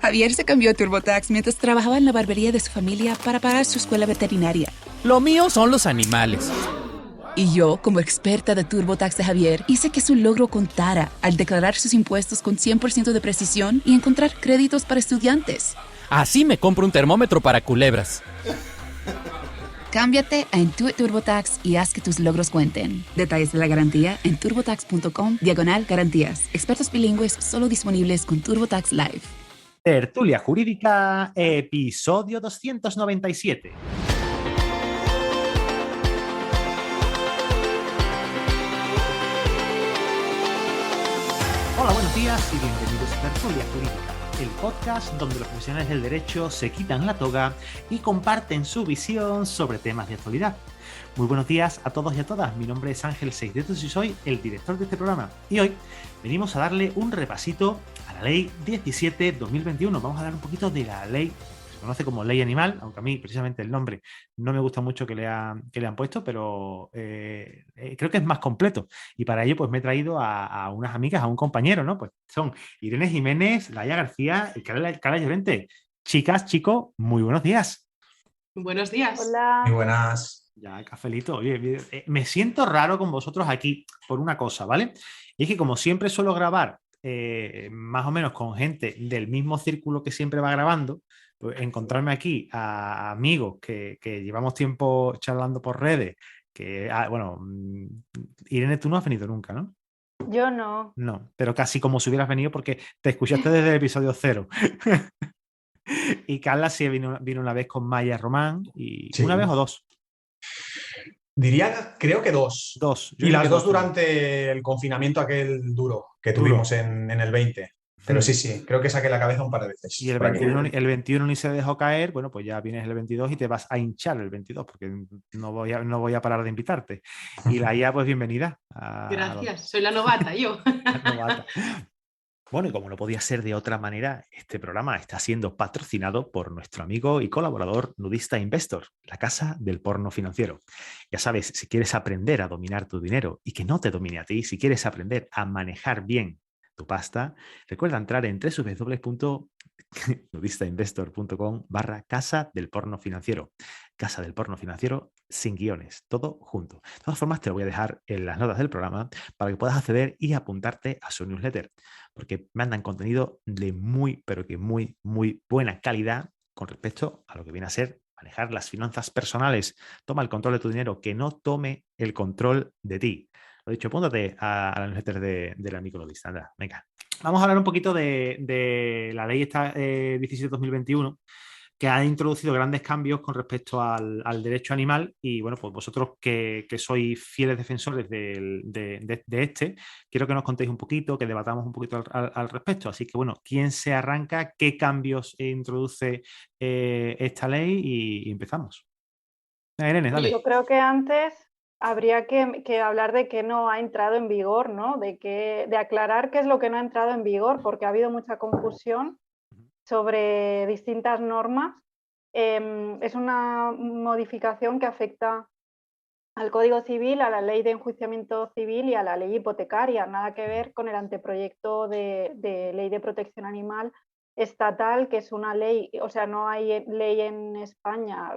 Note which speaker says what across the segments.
Speaker 1: Javier se cambió a TurboTax mientras trabajaba en la barbería de su familia para pagar su escuela veterinaria.
Speaker 2: Lo mío son los animales.
Speaker 1: Y yo, como experta de TurboTax de Javier, hice que su logro contara al declarar sus impuestos con 100% de precisión y encontrar créditos para estudiantes.
Speaker 2: Así me compro un termómetro para culebras.
Speaker 1: Cámbiate a Intuit TurboTax y haz que tus logros cuenten. Detalles de la garantía en turbotax.com/garantías. Expertos bilingües solo disponibles con TurboTax Live.
Speaker 3: Tertulia Jurídica, episodio 297. Hola, buenos días y bienvenidos a Tertulia Jurídica, el podcast donde los profesionales del derecho se quitan la toga y comparten su visión sobre temas de actualidad. Muy buenos días a todos y a todas. Mi nombre es Ángel Seisdedos y soy el director de este programa. Y hoy venimos a darle un repasito a la Ley 17/2021. Vamos a hablar un poquito de la ley que se conoce como Ley Animal, aunque a mí precisamente el nombre no me gusta mucho que le han puesto, pero creo que es más completo. Y para ello pues me he traído a unas amigas, a un compañero, ¿no? Pues son Irene Jiménez, Laia García y Carla Llorente. Chicas, chicos, muy buenos días.
Speaker 4: Buenos días.
Speaker 5: Hola.
Speaker 6: Muy buenas.
Speaker 3: Ya, cafelito. Oye, me siento raro con vosotros aquí por una cosa, ¿vale? Y es que como siempre suelo grabar más o menos con gente del mismo círculo que siempre va grabando, pues encontrarme aquí a amigos que llevamos tiempo charlando por redes, que, bueno, Irene, tú no has venido nunca, ¿no?
Speaker 5: Yo no.
Speaker 3: No, pero casi como si hubieras venido porque te escuchaste desde el episodio 0. Y Carla sí vino una vez con Maya Román, y
Speaker 6: Sí.
Speaker 3: ¿una vez o dos?
Speaker 6: Diría, creo que dos.
Speaker 3: Dos.
Speaker 6: Y las dos durante el confinamiento aquel duro que tuvimos en el 20. Pero sí, creo que saqué la cabeza un par de veces.
Speaker 3: Y el 21 ni se dejó caer, bueno, pues ya vienes el 22 y te vas a hinchar el 22, porque no voy a parar de invitarte. Y la IA, pues bienvenida.
Speaker 4: Gracias, soy la novata, yo.
Speaker 3: Novata. Bueno, y como no podía ser de otra manera, este programa está siendo patrocinado por nuestro amigo y colaborador Nudista Investor, la casa del porno financiero. Ya sabes, si quieres aprender a dominar tu dinero y que no te domine a ti, si quieres aprender a manejar bien tu pasta, recuerda entrar en www.nudistainvestor.com/casa del porno financiero. Casa del porno financiero sin guiones, todo junto. De todas formas, te lo voy a dejar en las notas del programa para que puedas acceder y apuntarte a su newsletter, porque mandan contenido de muy, pero que muy, muy buena calidad con respecto a lo que viene a ser manejar las finanzas personales. Toma el control de tu dinero, que no tome el control de ti. Lo dicho, apúntate a la newsletter del amigo Nudista. Anda, venga. Vamos a hablar un poquito de la ley esta 17/2021, que ha introducido grandes cambios con respecto al derecho animal. Y bueno, pues vosotros que sois fieles defensores de este, quiero que nos contéis un poquito, que debatamos un poquito al respecto. Así que bueno, ¿quién se arranca? ¿Qué cambios introduce esta ley? Y empezamos. Irene, dale.
Speaker 5: Yo creo que antes habría que hablar de que no ha entrado en vigor, ¿no? De aclarar qué es lo que no ha entrado en vigor, porque ha habido mucha confusión sobre distintas normas. Es una modificación que afecta al Código Civil, a la Ley de Enjuiciamiento Civil y a la Ley Hipotecaria. Nada que ver con el anteproyecto de Ley de Protección Animal estatal, que es una ley, o sea, no hay ley en España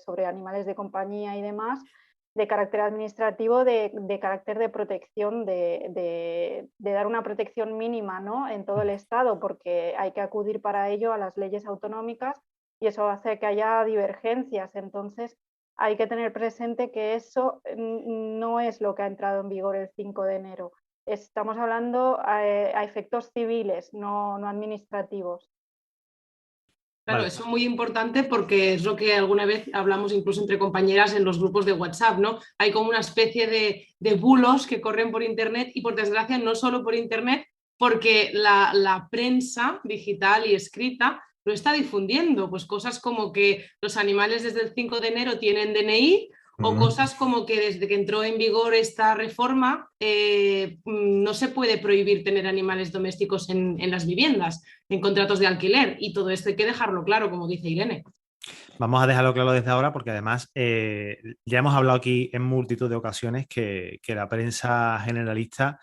Speaker 5: sobre animales de compañía y demás, de carácter administrativo, de carácter de protección, de dar una protección mínima, ¿no?, en todo el Estado, porque hay que acudir para ello a las leyes autonómicas y eso hace que haya divergencias. Entonces, hay que tener presente que eso no es lo que ha entrado en vigor el 5 de enero. Estamos hablando a efectos civiles, no administrativos.
Speaker 4: Claro,
Speaker 3: Vale.
Speaker 4: eso es muy importante porque es lo que alguna vez hablamos incluso entre compañeras en los grupos de WhatsApp, ¿no? Hay como una especie de bulos que corren por Internet y por desgracia no solo por Internet, porque la prensa digital y escrita lo está difundiendo, pues cosas como que los animales desde el 5 de enero tienen DNI o cosas como que desde que entró en vigor esta reforma no se puede prohibir tener animales domésticos en las viviendas, en contratos de alquiler, y todo esto hay que dejarlo claro, como dice Irene.
Speaker 3: Vamos a dejarlo claro desde ahora porque además ya hemos hablado aquí en multitud de ocasiones que la prensa generalista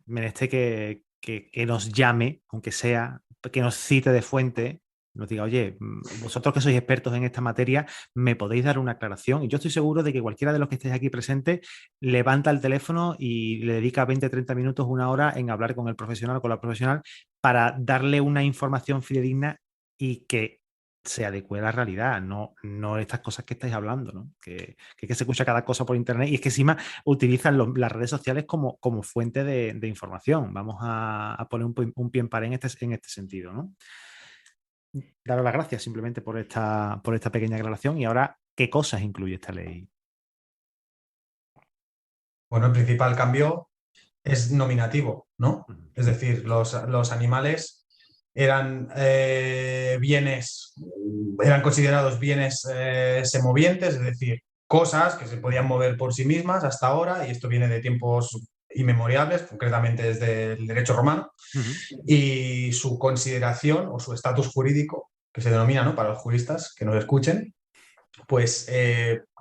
Speaker 3: meneste que nos llame, aunque sea que nos cite de fuente, nos diga, oye, vosotros que sois expertos en esta materia, ¿me podéis dar una aclaración? Y yo estoy seguro de que cualquiera de los que estéis aquí presentes levanta el teléfono y le dedica 20, 30 minutos, una hora en hablar con el profesional o con la profesional para darle una información fidedigna y que se adecue a la realidad, no estas cosas que estáis hablando, ¿no? Que se escucha cada cosa por internet y es que encima utilizan las redes sociales como fuente de información. Vamos a poner un pie en pared en este sentido, ¿no? Daros las gracias simplemente por esta pequeña aclaración. Y ahora, ¿qué cosas incluye esta ley?
Speaker 6: Bueno, el principal cambio es nominativo, ¿no? Es decir, los animales eran eran considerados bienes semovientes, es decir, cosas que se podían mover por sí mismas hasta ahora, y esto viene de tiempos inmemoriales, concretamente desde el derecho romano, y su consideración o su estatus jurídico, que se denomina, ¿no?, para los juristas que nos escuchen, pues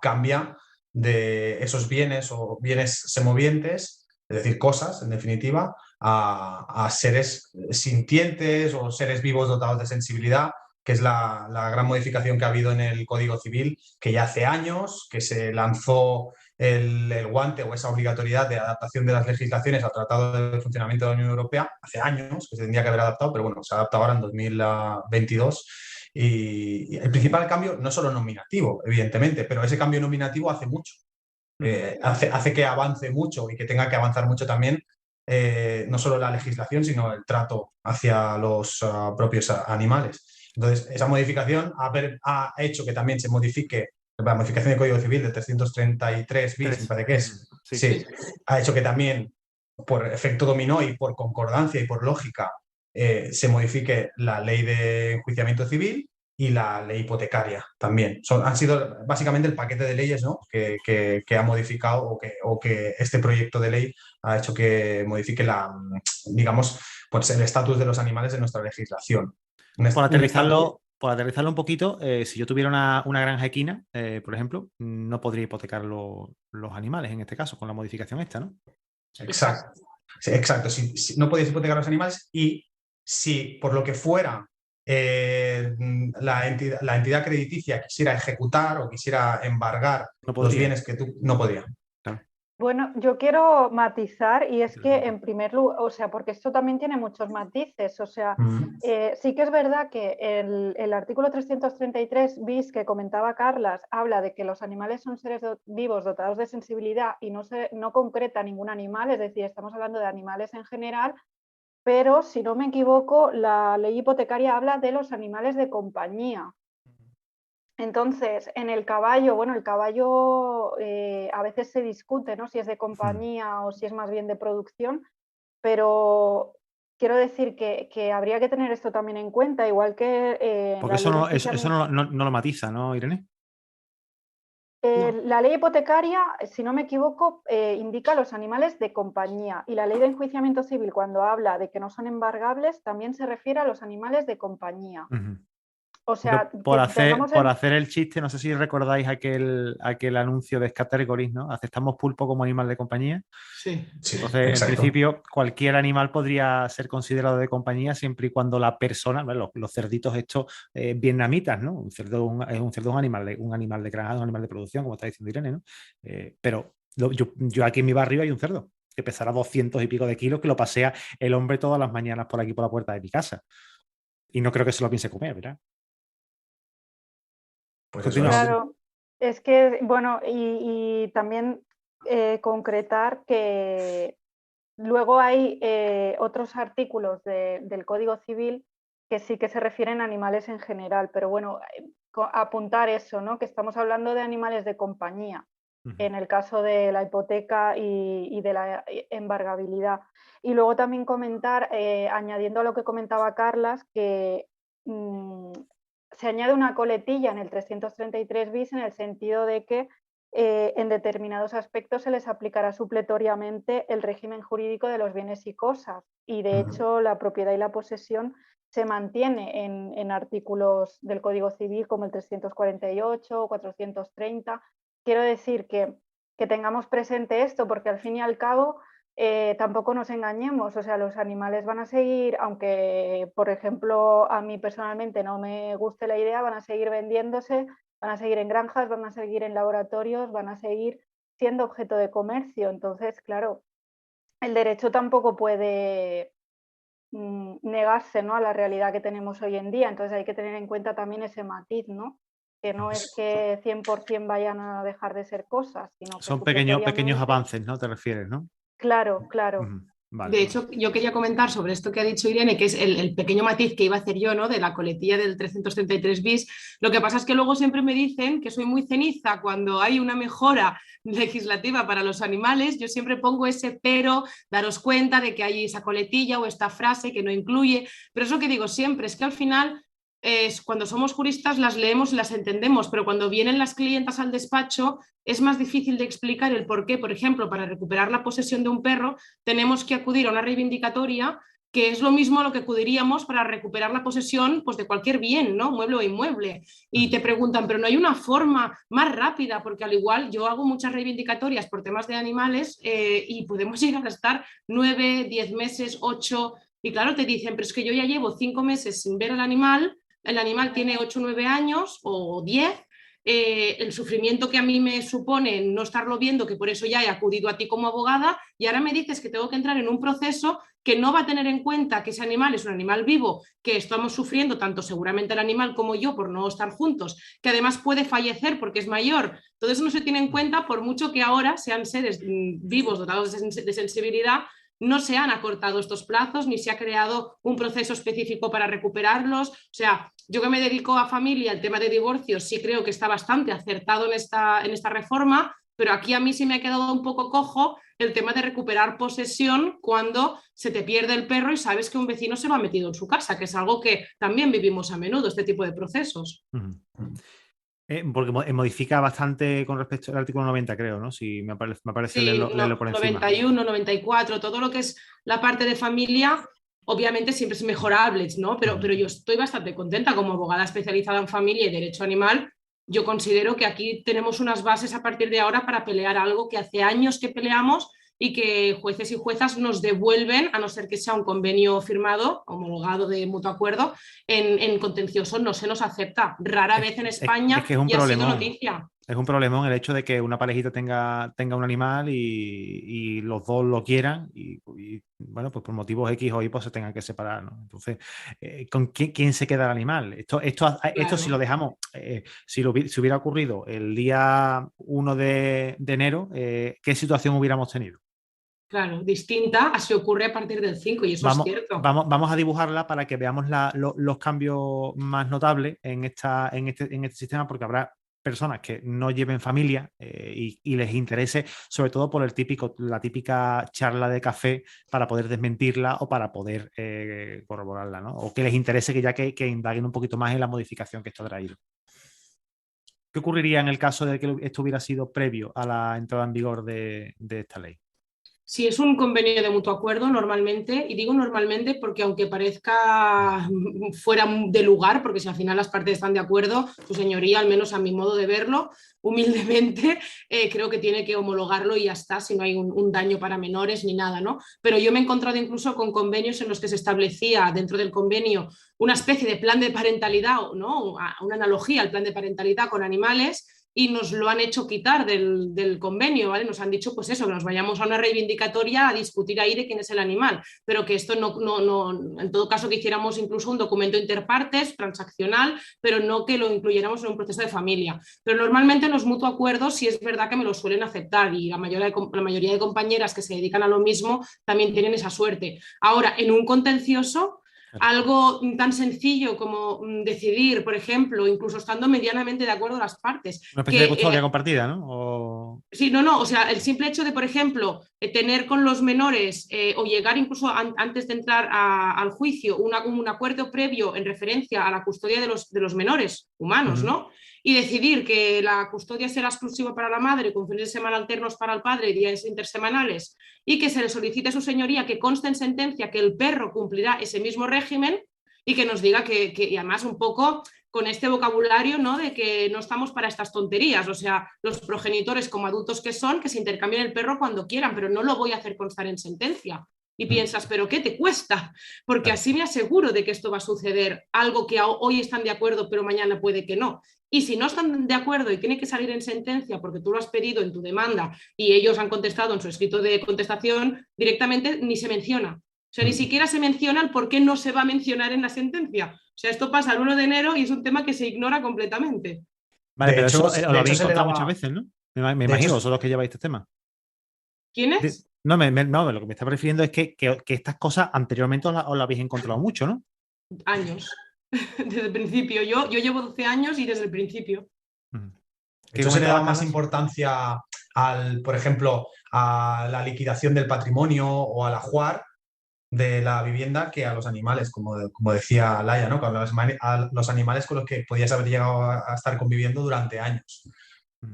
Speaker 6: cambia de esos bienes o bienes semovientes, es decir, cosas, en definitiva, a seres sintientes o seres vivos dotados de sensibilidad, que es la gran modificación que ha habido en el Código Civil, que ya hace años que se lanzó el guante o esa obligatoriedad de adaptación de las legislaciones al Tratado de Funcionamiento de la Unión Europea, hace años que se tendría que haber adaptado, pero bueno, se ha adaptado ahora en 2022. Y el principal cambio no es solo nominativo, evidentemente, pero ese cambio nominativo hace mucho. Hace que avance mucho y que tenga que avanzar mucho también, no solo la legislación, sino el trato hacia los propios animales. Entonces, esa modificación ha hecho que también se modifique la modificación del Código Civil de 333 bis, me parece que es. Sí, ha hecho que también, por efecto dominó y por concordancia y por lógica, se modifique la ley de enjuiciamiento civil y la ley hipotecaria también. Han sido básicamente el paquete de leyes, ¿no?, que ha modificado o que este proyecto de ley ha hecho que modifique digamos, pues el estatus de los animales en nuestra legislación.
Speaker 3: Por aterrizarlo un poquito, si yo tuviera una granja equina, por ejemplo, no podría hipotecar los animales en este caso, con la modificación esta, ¿no?
Speaker 6: Exacto. Sí, exacto. Si no podías hipotecar los animales, y si por lo que fuera la entidad crediticia quisiera ejecutar o quisiera embargar los bienes que tú no podía.
Speaker 5: Bueno, yo quiero matizar, y es que en primer lugar, o sea, porque esto también tiene muchos matices, o sea, sí que es verdad que el artículo 333 bis que comentaba Carlas habla de que los animales son seres vivos dotados de sensibilidad y no concreta ningún animal, es decir, estamos hablando de animales en general, pero si no me equivoco, la ley hipotecaria habla de los animales de compañía. Entonces, en el caballo, bueno, el caballo a veces se discute, ¿no?, si es de compañía o si es más bien de producción, pero quiero decir que habría que tener esto también en cuenta, igual que...
Speaker 3: Porque eso no lo matiza, ¿no, Irene?
Speaker 5: La ley hipotecaria, si no me equivoco, indica los animales de compañía, y la ley de enjuiciamiento civil, cuando habla de que no son embargables, también se refiere a los animales de compañía. O sea,
Speaker 3: por hacer el chiste, no sé si recordáis aquel anuncio de Scattergories, ¿no? Aceptamos pulpo como animal de compañía.
Speaker 4: Sí.
Speaker 3: Entonces, exacto, en principio, cualquier animal podría ser considerado de compañía siempre y cuando la persona, bueno, los cerditos estos vietnamitas, ¿no? Un cerdo es un animal de granja, un animal de producción, como está diciendo Irene, ¿no? Pero yo aquí en mi barrio hay un cerdo que pesará 200 y pico de kilos, que lo pasea el hombre todas las mañanas por aquí por la puerta de mi casa. Y no creo que se lo piense comer, ¿verdad?
Speaker 6: Pues
Speaker 5: claro, es que, bueno, y también concretar que luego hay otros artículos del Código Civil que sí que se refieren a animales en general, pero bueno, apuntar eso, ¿no?, que estamos hablando de animales de compañía, en el caso de la hipoteca y de la embargabilidad. Y luego también comentar, añadiendo a lo que comentaba Carlas, que se añade una coletilla en el 333 bis en el sentido de que en determinados aspectos se les aplicará supletoriamente el régimen jurídico de los bienes y cosas, y de hecho la propiedad y la posesión se mantiene en artículos del Código Civil como el 348 o 430. Quiero decir que tengamos presente esto, porque al fin y al cabo tampoco nos engañemos, o sea, los animales van a seguir, aunque por ejemplo a mí personalmente no me guste la idea, van a seguir vendiéndose, van a seguir en granjas, van a seguir en laboratorios, van a seguir siendo objeto de comercio. Entonces, claro, el derecho tampoco puede negarse, ¿no?, a la realidad que tenemos hoy en día. Entonces hay que tener en cuenta también ese matiz, ¿no? Que no es que 100% vayan a dejar de ser cosas, sino que
Speaker 3: Son pequeños
Speaker 5: supletoriamente...
Speaker 3: avances, ¿no? Te refieres, ¿no?
Speaker 5: Claro, claro.
Speaker 3: Vale,
Speaker 4: de hecho, yo quería comentar sobre esto que ha dicho Irene, que es el pequeño matiz que iba a hacer yo, ¿no?, de la coletilla del 333 bis. Lo que pasa es que luego siempre me dicen que soy muy ceniza cuando hay una mejora legislativa para los animales. Yo siempre pongo ese pero, daros cuenta de que hay esa coletilla o esta frase que no incluye, pero es lo que digo siempre, es que al final... cuando somos juristas las leemos y las entendemos, pero cuando vienen las clientas al despacho es más difícil de explicar el por qué. Por ejemplo, para recuperar la posesión de un perro tenemos que acudir a una reivindicatoria, que es lo mismo a lo que acudiríamos para recuperar la posesión, pues, de cualquier bien, ¿no?, mueble o inmueble. Y te preguntan, pero no hay una forma más rápida, porque al igual yo hago muchas reivindicatorias por temas de animales y podemos llegar a estar 9, 10 meses, 8, y claro, te dicen, pero es que yo ya llevo 5 meses sin ver al animal. El animal tiene 8 o 9 años o 10, el sufrimiento que a mí me supone no estarlo viendo, que por eso ya he acudido a ti como abogada, y ahora me dices que tengo que entrar en un proceso que no va a tener en cuenta que ese animal es un animal vivo, que estamos sufriendo tanto seguramente el animal como yo por no estar juntos, que además puede fallecer porque es mayor. Todo eso no se tiene en cuenta, por mucho que ahora sean seres vivos dotados de sensibilidad. No se han acortado estos plazos, ni se ha creado un proceso específico para recuperarlos. O sea, yo que me dedico a familia, el tema de divorcios sí creo que está bastante acertado en esta reforma, pero aquí a mí sí me ha quedado un poco cojo el tema de recuperar posesión cuando se te pierde el perro y sabes que un vecino se lo ha metido en su casa, que es algo que también vivimos a menudo, este tipo de procesos.
Speaker 3: Porque modifica bastante con respecto al artículo 90, creo, ¿no? Si me parece
Speaker 4: Sí,
Speaker 3: leerlo por encima.
Speaker 4: 91, 94, todo lo que es la parte de familia, obviamente siempre es mejorable, ¿no? Pero yo estoy bastante contenta como abogada especializada en familia y derecho animal. Yo considero que aquí tenemos unas bases a partir de ahora para pelear algo que hace años que peleamos y que jueces y juezas nos devuelven, a no ser que sea un convenio firmado, homologado de mutuo acuerdo, en contencioso no se nos acepta. Rara vez en España,
Speaker 3: es que es un
Speaker 4: y ha sido
Speaker 3: problemón.
Speaker 4: noticia.
Speaker 3: Es un problemón el hecho de que una parejita tenga un animal y los dos lo quieran y bueno, pues por motivos X o Y pues se tengan que separar, ¿no? Entonces, ¿con quién se queda el animal? Esto si lo dejamos, si hubiera ocurrido el día 1 de enero, ¿qué situación hubiéramos tenido?
Speaker 4: Claro, distinta a si ocurre a partir del 5, y eso es cierto.
Speaker 3: Vamos a dibujarla para que veamos los cambios más notables en este sistema, porque habrá personas que no lleven familia y les interese, sobre todo por la típica charla de café para poder desmentirla o para poder corroborarla, ¿no? O que les interese que indaguen un poquito más en la modificación que esto ha traído. ¿Qué ocurriría en el caso de que esto hubiera sido previo a la entrada en vigor de esta ley?
Speaker 4: Si es un convenio de mutuo acuerdo, normalmente, y digo normalmente porque aunque parezca fuera de lugar, porque si al final las partes están de acuerdo, su señoría, al menos a mi modo de verlo, humildemente, creo que tiene que homologarlo y ya está, si no hay un daño para menores ni nada, ¿no? Pero yo me he encontrado incluso con convenios en los que se establecía dentro del convenio una especie de plan de parentalidad, ¿no?, una analogía al plan de parentalidad con animales, y nos lo han hecho quitar del convenio, ¿vale? Nos han dicho, pues eso, que nos vayamos a una reivindicatoria a discutir ahí de quién es el animal, pero que esto no, en todo caso que hiciéramos incluso un documento interpartes, transaccional, pero no que lo incluyéramos en un proceso de familia. Pero normalmente en los mutuo acuerdos sí es verdad que me lo suelen aceptar, y la mayoría de compañeras que se dedican a lo mismo también tienen esa suerte. Ahora, en un contencioso, algo tan sencillo como decidir, por ejemplo, incluso estando medianamente de acuerdo las partes.
Speaker 3: Una especie de custodia compartida, ¿no?
Speaker 4: Sí, o sea, el simple hecho de, por ejemplo, tener con los menores o llegar incluso antes de entrar al juicio un acuerdo previo en referencia a la custodia de los menores humanos, ¿no? Y decidir que la custodia será exclusiva para la madre, con fines de semana alternos para el padre y días intersemanales, y que se le solicite a su señoría que conste en sentencia que el perro cumplirá ese mismo régimen, y que nos diga que y además un poco con este vocabulario, ¿no? De que no estamos para estas tonterías, o sea, los progenitores como adultos que son, que se intercambien el perro cuando quieran, pero no lo voy a hacer constar en sentencia. Y piensas, ¿pero qué te cuesta? Porque así me aseguro de que esto va a suceder, algo que hoy están de acuerdo, pero mañana puede que no. Y si no están de acuerdo y tiene que salir en sentencia porque tú lo has pedido en tu demanda y ellos han contestado en su escrito de contestación, directamente ni se menciona. O sea, ni siquiera se menciona el por qué no se va a mencionar en la sentencia. O sea, esto pasa el 1 de enero y es un tema que se ignora completamente.
Speaker 3: Vale, pero
Speaker 6: hecho,
Speaker 3: eso lo habéis
Speaker 6: se le
Speaker 3: encontrado
Speaker 6: daba-
Speaker 3: muchas veces, ¿no? Me imagino,
Speaker 6: hecho,
Speaker 3: vosotros que lleváis este tema.
Speaker 4: ¿Quién es?
Speaker 3: No, lo que me estaba refiriendo es que estas cosas anteriormente os la habéis encontrado mucho, ¿no?
Speaker 4: Años. Desde el principio. Yo llevo 12 años y desde el principio.
Speaker 6: De hecho, se le daba más importancia por ejemplo, a la liquidación del patrimonio o al ajuar de la vivienda que a los animales, como decía Laia, ¿no? A los animales con los que podías haber llegado a estar conviviendo durante años.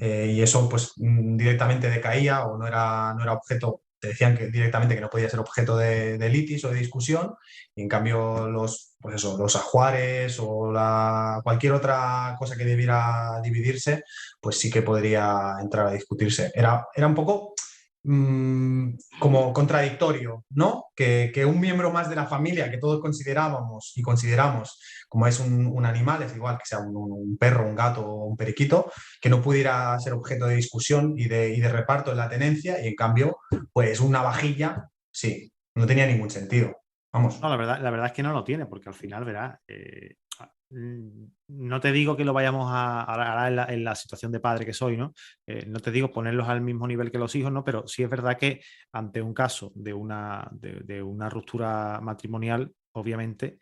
Speaker 6: Y eso pues directamente decaía o no era objeto, te decían que directamente que no podía ser objeto de litis o de discusión, y en cambio los ajuares o cualquier otra cosa que debiera dividirse, pues sí que podría entrar a discutirse. Era un poco como contradictorio, ¿no? Que un miembro más de la familia que todos considerábamos y consideramos como es un animal, es igual que sea un perro, un gato o un periquito, que no pudiera ser objeto de discusión y de reparto en la tenencia, y en cambio, pues una vajilla, sí, no tenía ningún sentido. Vamos.
Speaker 3: No, la verdad es que no lo tiene, porque al final, verás, no te digo que lo vayamos ahora en la situación de padre que soy, ¿no? No te digo ponerlos al mismo nivel que los hijos, ¿no? Pero sí es verdad que ante un caso de una ruptura matrimonial, obviamente,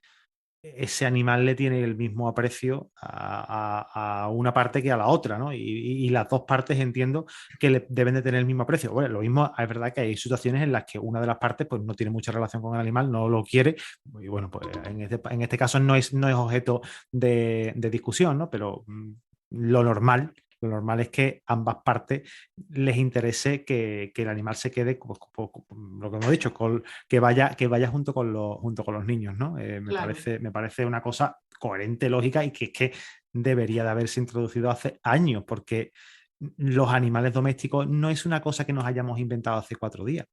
Speaker 3: ese animal le tiene el mismo aprecio a una parte que a la otra, ¿no? Y las dos partes entiendo que le deben de tener el mismo aprecio. Bueno, lo mismo es verdad que hay situaciones en las que una de las partes pues, no tiene mucha relación con el animal, no lo quiere, y bueno, pues en este caso no es objeto de discusión, ¿no? Pero lo normal es que ambas partes les interese que el animal se quede, pues, lo que hemos dicho, que vaya junto con los niños, ¿no?
Speaker 4: Claro.
Speaker 3: Me parece una cosa coherente, lógica, y que es que debería de haberse introducido hace años, porque los animales domésticos no es una cosa que nos hayamos inventado hace 4 días.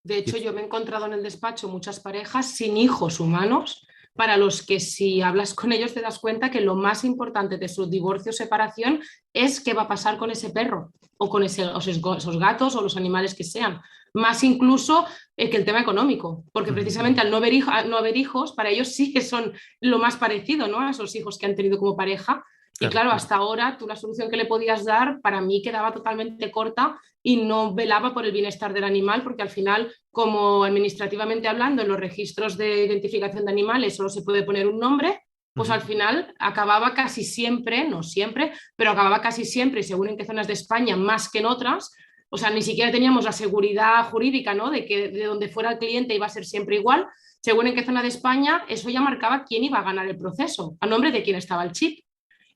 Speaker 4: De hecho, yo me he encontrado en el despacho muchas parejas sin hijos humanos, para los que si hablas con ellos te das cuenta que lo más importante de su divorcio o separación es qué va a pasar con ese perro o con esos gatos o los animales que sean. Más incluso que el tema económico, porque precisamente al no haber hijos, para ellos sí que son lo más parecido, ¿no? A esos hijos que han tenido como pareja. Y claro, hasta ahora tú la solución que le podías dar para mí quedaba totalmente corta y no velaba por el bienestar del animal, porque al final, como administrativamente hablando, en los registros de identificación de animales solo se puede poner un nombre, pues al final acababa casi siempre, no siempre, pero acababa casi siempre, y según en qué zonas de España, más que en otras, o sea, ni siquiera teníamos la seguridad jurídica, ¿no? De que de donde fuera el cliente iba a ser siempre igual. Según en qué zona de España, eso ya marcaba quién iba a ganar el proceso, a nombre de quién estaba el chip.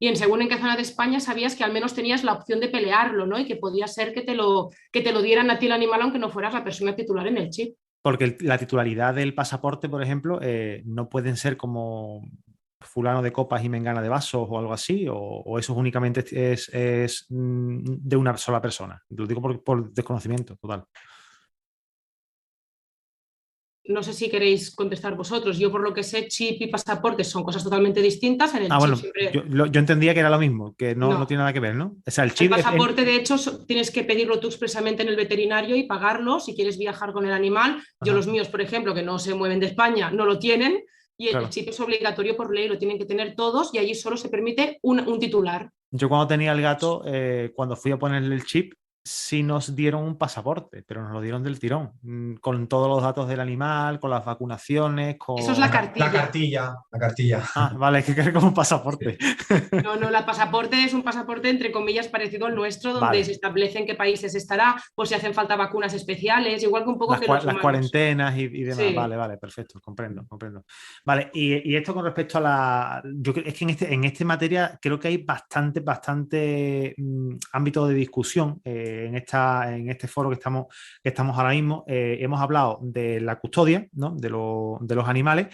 Speaker 4: Y según en qué zona de España sabías que al menos tenías la opción de pelearlo, ¿no? Y que podía ser que te lo dieran a ti el animal aunque no fueras la persona titular en el chip.
Speaker 3: Porque la titularidad del pasaporte, por ejemplo, no pueden ser como fulano de copas y mengana de vasos o algo así, o eso únicamente es de una sola persona. Lo digo por desconocimiento total.
Speaker 4: No sé si queréis contestar vosotros. Yo, por lo que sé, chip y pasaporte son cosas totalmente distintas. En el chip
Speaker 3: bueno,
Speaker 4: siempre...
Speaker 3: yo entendía que era lo mismo, que no tiene nada que ver, ¿no? O sea, el chip
Speaker 4: pasaporte, de hecho, tienes que pedirlo tú expresamente en el veterinario y pagarlo si quieres viajar con el animal. Yo los míos, por ejemplo, que no se mueven de España, no lo tienen, y el chip es obligatorio por ley, lo tienen que tener todos, y allí solo se permite un titular.
Speaker 3: Yo cuando tenía el gato, cuando fui a ponerle el chip, sí nos dieron un pasaporte, pero nos lo dieron del tirón, con todos los datos del animal, con las vacunaciones, con...
Speaker 4: Eso es la cartilla.
Speaker 6: La cartilla.
Speaker 3: Ah, vale, es que es como un pasaporte.
Speaker 4: No, el pasaporte es un pasaporte, entre comillas, parecido al nuestro, donde se establece en qué países estará, por si hacen falta vacunas especiales, igual que un poco
Speaker 3: las cuarentenas y demás. Sí. Vale, perfecto, comprendo. Vale, y esto con respecto a la... es que en este materia creo que hay bastante ámbito de discusión. En este foro que estamos ahora mismo, hemos hablado de la custodia, ¿no? de los animales,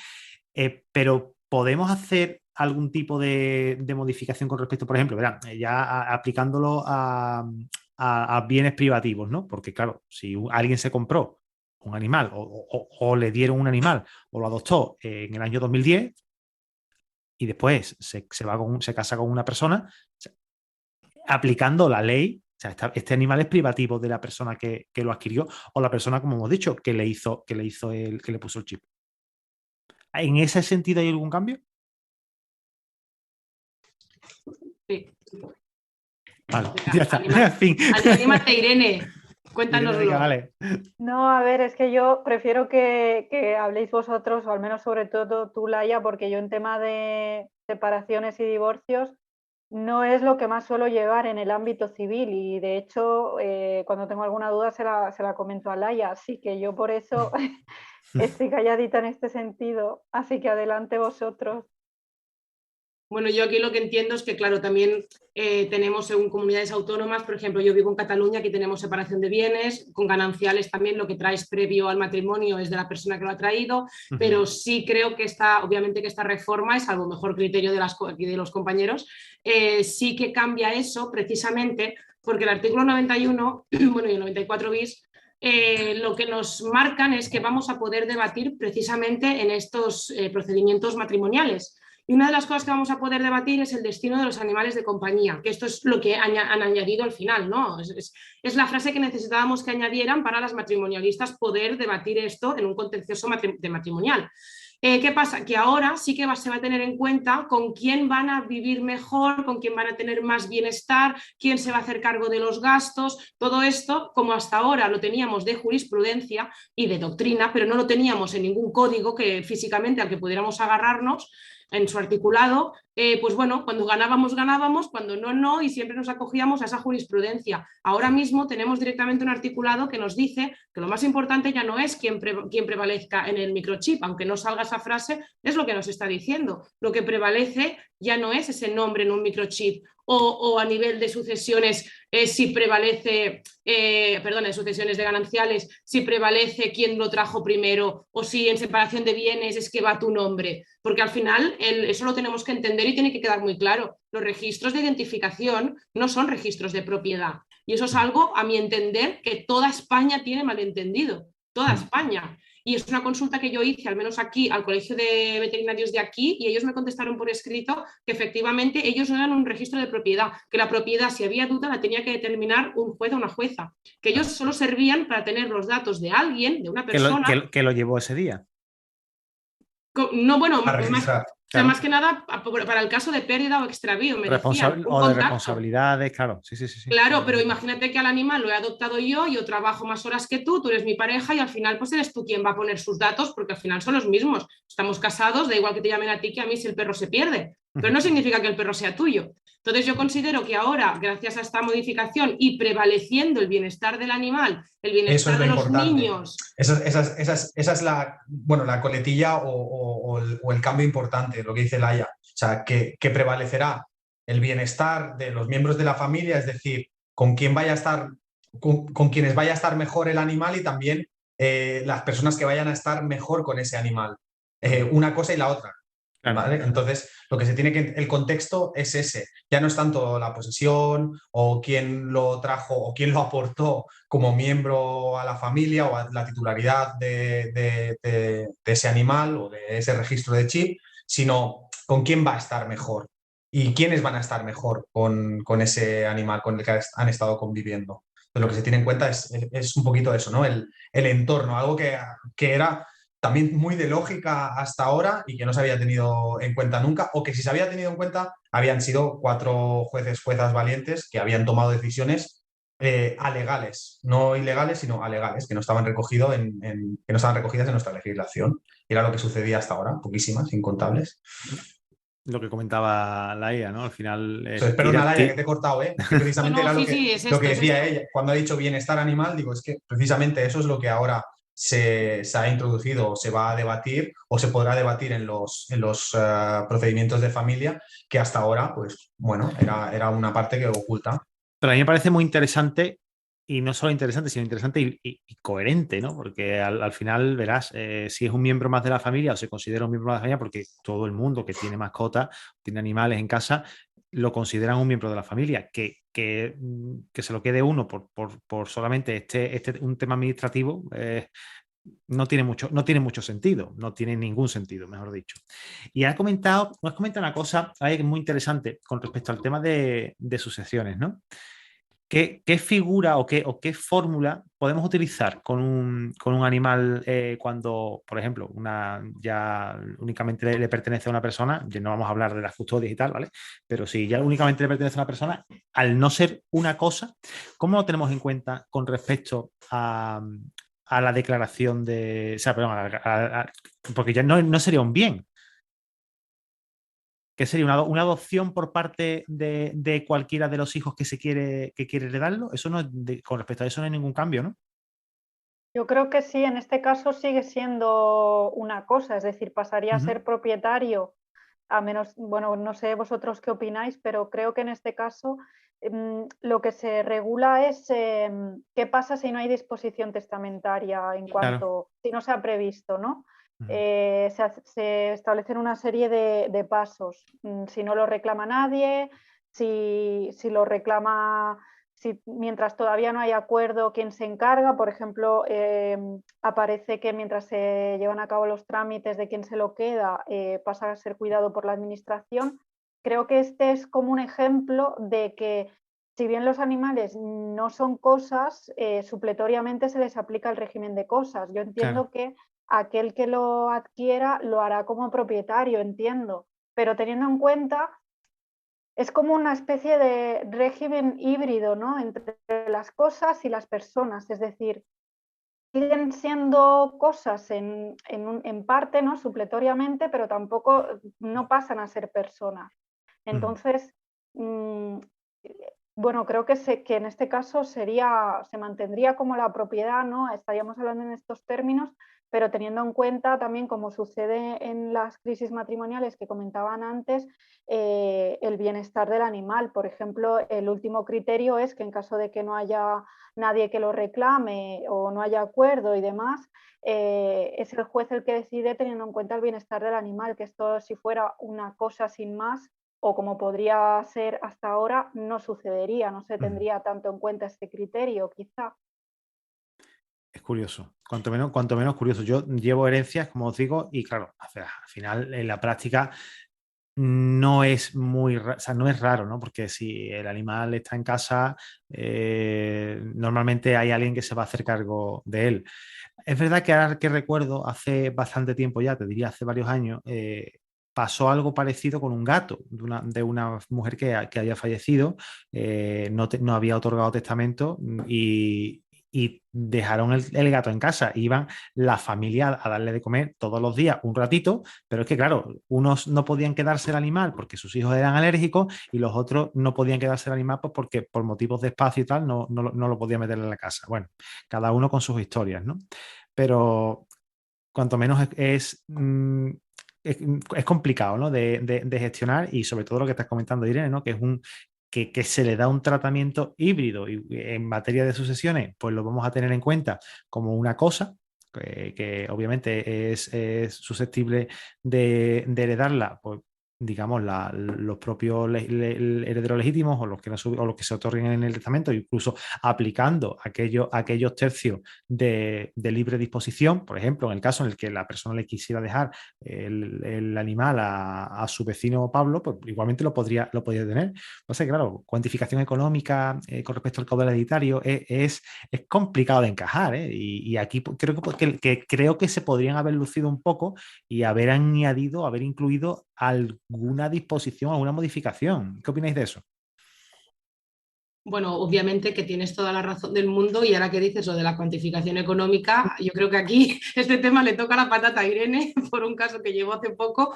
Speaker 3: pero podemos hacer algún tipo de modificación con respecto, por ejemplo, verán, ya aplicándolo a bienes privativos, ¿no? Porque claro, si alguien se compró un animal o le dieron un animal o lo adoptó en el año 2010 y después se casa con una persona, aplicando la ley, o sea, este animal es privativo de la persona que lo adquirió o la persona, como hemos dicho, que le puso el chip. ¿En ese sentido hay algún cambio?
Speaker 4: Sí.
Speaker 3: Vale, ya está. En fin.
Speaker 4: Anímate, Irene. Cuéntanoslo.
Speaker 3: Venga, vale.
Speaker 5: No, a ver, es que yo prefiero que habléis vosotros, o al menos sobre todo tú, Laia, porque yo en tema de separaciones y divorcios no es lo que más suelo llevar en el ámbito civil y de hecho cuando tengo alguna duda se la comento a Laia, así que yo por eso estoy calladita en este sentido, así que adelante vosotros.
Speaker 4: Bueno, yo aquí lo que entiendo es que, claro, también tenemos según comunidades autónomas, por ejemplo, yo vivo en Cataluña, aquí tenemos separación de bienes, con gananciales también, lo que traes previo al matrimonio es de la persona que lo ha traído, pero sí creo que obviamente que esta reforma, es algo mejor criterio de los compañeros, sí que cambia eso precisamente porque el artículo 91, bueno, y el 94 bis, lo que nos marcan es que vamos a poder debatir precisamente en estos procedimientos matrimoniales. Y una de las cosas que vamos a poder debatir es el destino de los animales de compañía, que esto es lo que han añadido al final, ¿no? Es la frase que necesitábamos que añadieran para las matrimonialistas poder debatir esto en un contencioso matrimonial. ¿Qué pasa? Que ahora sí que se va a tener en cuenta con quién van a vivir mejor, con quién van a tener más bienestar, quién se va a hacer cargo de los gastos, todo esto, como hasta ahora lo teníamos de jurisprudencia y de doctrina, pero no lo teníamos en ningún código que físicamente al que pudiéramos agarrarnos en su articulado, pues bueno, cuando ganábamos, cuando no, y siempre nos acogíamos a esa jurisprudencia. Ahora mismo tenemos directamente un articulado que nos dice que lo más importante ya no es quién prevalezca en el microchip, aunque no salga esa frase, es lo que nos está diciendo. Lo que prevalece ya no es ese nombre en un microchip o a nivel de sucesiones, si prevalece, en sucesiones de gananciales, si prevalece quién lo trajo primero o si en separación de bienes es que va tu nombre, porque al final eso lo tenemos que entender y tiene que quedar muy claro. Los registros de identificación no son registros de propiedad y eso es algo, a mi entender, que toda España tiene malentendido, toda España. Y es una consulta que yo hice, al menos aquí, al Colegio de Veterinarios de aquí, y ellos me contestaron por escrito que efectivamente ellos no eran un registro de propiedad, que la propiedad, si había duda, la tenía que determinar un juez o una jueza, que ellos solo servían para tener los datos de alguien, de una persona.
Speaker 3: Que lo llevó ese día.
Speaker 4: No, bueno,
Speaker 3: más
Speaker 4: que nada para el caso de pérdida o extravío.
Speaker 3: De responsabilidades, claro. Sí.
Speaker 4: Claro, pero imagínate que al animal lo he adoptado yo trabajo más horas que tú eres mi pareja y al final pues eres tú quien va a poner sus datos porque al final son los mismos. Estamos casados, da igual que te llamen a ti que a mí si el perro se pierde, pero no significa que el perro sea tuyo. Entonces yo considero que ahora, gracias a esta modificación y prevaleciendo el bienestar del animal, el bienestar de los niños...
Speaker 6: Esa es la coletilla o el cambio importante, lo que dice Laia. O sea, que prevalecerá el bienestar de los miembros de la familia, es decir, con quienes vaya a estar mejor el animal y también las personas que vayan a estar mejor con ese animal. Una cosa y la otra. ¿Vale? Entonces, lo que se tiene que, el contexto es ese. Ya no es tanto la posesión o quién lo trajo o quién lo aportó como miembro a la familia o a la titularidad de ese animal o de ese registro de chip, sino con quién va a estar mejor y quiénes van a estar mejor con ese animal con el que han estado conviviendo. Entonces, lo que se tiene en cuenta es un poquito eso, ¿no? El entorno, algo que era también muy de lógica hasta ahora y que no se había tenido en cuenta nunca, o que si se había tenido en cuenta habían sido 4 juezas valientes que habían tomado decisiones alegales, no ilegales, sino alegales, que no estaban recogidas en nuestra legislación. Y era lo que sucedía hasta ahora, poquísimas, incontables.
Speaker 3: Lo que comentaba Laia, ¿no? Al final...
Speaker 6: Perdona, Laia, que te he cortado, ¿eh? Que precisamente era lo que decía ella. Cuando ha dicho bienestar animal, digo, es que precisamente eso es lo que ahora se ha introducido o se va a debatir o se podrá debatir en los procedimientos de familia, que hasta ahora, pues bueno, era una parte que oculta.
Speaker 3: Pero a mí me parece muy interesante y no solo interesante, sino interesante y coherente, ¿no? Porque al final verás si es un miembro más de la familia o se considera un miembro más de la familia, porque todo el mundo que tiene mascotas, tiene animales en casa, lo consideran un miembro de la familia. Que se lo quede uno por solamente un tema administrativo, no tiene mucho sentido, no tiene ningún sentido, mejor dicho. Y has comentado una cosa ahí que es muy interesante con respecto al tema de sucesiones, ¿no? ¿Qué figura o qué fórmula podemos utilizar con un animal cuando, por ejemplo, ya únicamente le pertenece a una persona? Ya no vamos a hablar de las custodias y tal, ¿vale? Pero si ya únicamente le pertenece a una persona, al no ser una cosa, ¿cómo lo tenemos en cuenta con respecto a la declaración de... O sea, perdón, porque ya no sería un bien. ¿Qué sería una adopción por parte de cualquiera de los hijos que quiere heredarlo? Eso no, con respecto a eso no hay ningún cambio, ¿no?
Speaker 5: Yo creo que sí, en este caso sigue siendo una cosa, es decir, pasaría a ser propietario, a menos, bueno, no sé vosotros qué opináis, pero creo que en este caso lo que se regula es qué pasa si no hay disposición testamentaria
Speaker 3: Claro.
Speaker 5: si no se ha previsto, ¿no?
Speaker 3: Ujú.
Speaker 5: Se establecen una serie de pasos. Si no lo reclama nadie, si lo reclama, si mientras todavía no hay acuerdo, quién se encarga. Por ejemplo, aparece que mientras se llevan a cabo los trámites de quién se lo queda, pasa a ser cuidado por la administración. Creo que este es como un ejemplo de que, si bien los animales no son cosas, supletoriamente se les aplica el régimen de cosas. Yo entiendo
Speaker 3: Claro.
Speaker 5: que aquel que lo adquiera lo hará como propietario, entiendo, pero teniendo en cuenta, es como una especie de régimen híbrido, ¿no? Entre las cosas y las personas, es decir, siguen siendo cosas en parte, ¿no? Supletoriamente, pero tampoco no pasan a ser personas.
Speaker 3: Ujú.
Speaker 5: Entonces, mm, bueno, creo que en este caso se mantendría como la propiedad, ¿no? Estaríamos hablando en estos términos, pero teniendo en cuenta también, como sucede en las crisis matrimoniales que comentaban antes, el bienestar del animal. Por ejemplo, el último criterio es que en caso de que no haya nadie que lo reclame o no haya acuerdo y demás, es el juez el que decide teniendo en cuenta el bienestar del animal, que esto, si fuera una cosa sin más, o como podría ser hasta ahora, no sucedería, no se
Speaker 3: Ujú.
Speaker 5: tendría tanto en cuenta este criterio, quizá.
Speaker 3: Es curioso, cuanto menos curioso. Yo llevo herencias, como os digo, y claro, al final en la práctica no es o sea, no es raro, ¿no? Porque si el animal está en casa, normalmente hay alguien que se va a hacer cargo de él. Es verdad que ahora que recuerdo, hace bastante tiempo ya, te diría hace varios años, pasó algo parecido con un gato de una mujer que había fallecido, no había otorgado testamento y dejaron el gato en casa. Iban la familia a darle de comer todos los días un ratito, pero es que claro, unos no podían quedarse el animal porque sus hijos eran alérgicos y los otros no podían quedarse el animal pues porque por motivos de espacio y tal no lo podían meter en la casa. Bueno, cada uno con sus historias, ¿no? Pero cuanto menos es complicado, ¿no? de gestionar y sobre todo lo que estás comentando, Irene, ¿no? Que se le da un tratamiento híbrido y en materia de sucesiones, pues lo vamos a tener en cuenta como una cosa que obviamente es susceptible de heredarla, pues digamos, los propios herederos legítimos o los que, o los que se otorguen en el testamento, incluso aplicando aquellos tercios de libre disposición, por ejemplo, en el caso en el que la persona le quisiera dejar el animal a su vecino Pablo, pues igualmente lo podría tener. Entonces, claro, cuantificación económica con respecto al caudal hereditario es complicado de encajar, ¿eh? Y aquí creo que se podrían haber lucido un poco y haber añadido, haber incluido alguna disposición, alguna modificación. ¿Qué opináis de eso?
Speaker 4: Bueno, obviamente que tienes toda la razón del mundo y ahora que dices lo de la cuantificación económica, yo creo que aquí este tema le toca la patata a Irene por un caso que llevó hace poco.